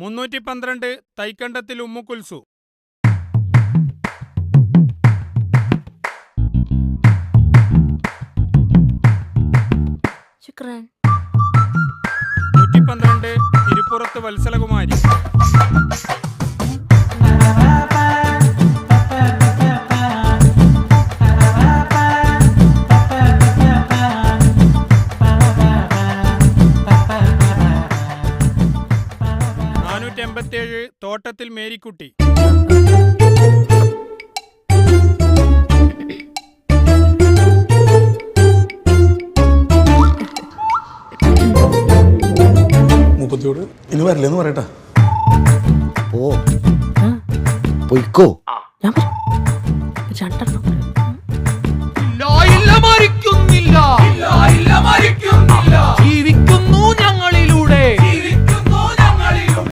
312 തൈക്കണ്ടത്തിൽ ഉമ്മുക്കുൽസു. ശുക്രാൻ. 112 തിരുപ്പുറത്ത് വത്സലകുമാരി. 487 തോട്ടത്തിൽ മേരിക്കുട്ടി. 37 ഇനി വരില്ലെന്ന് പറയട്ടാ. ഓ പൊയ്ക്കോ. ഞാൻ വരും. രണ്ടെണ്ണം. ഇല്ല മരിക്കുന്നില്ല, ജീവി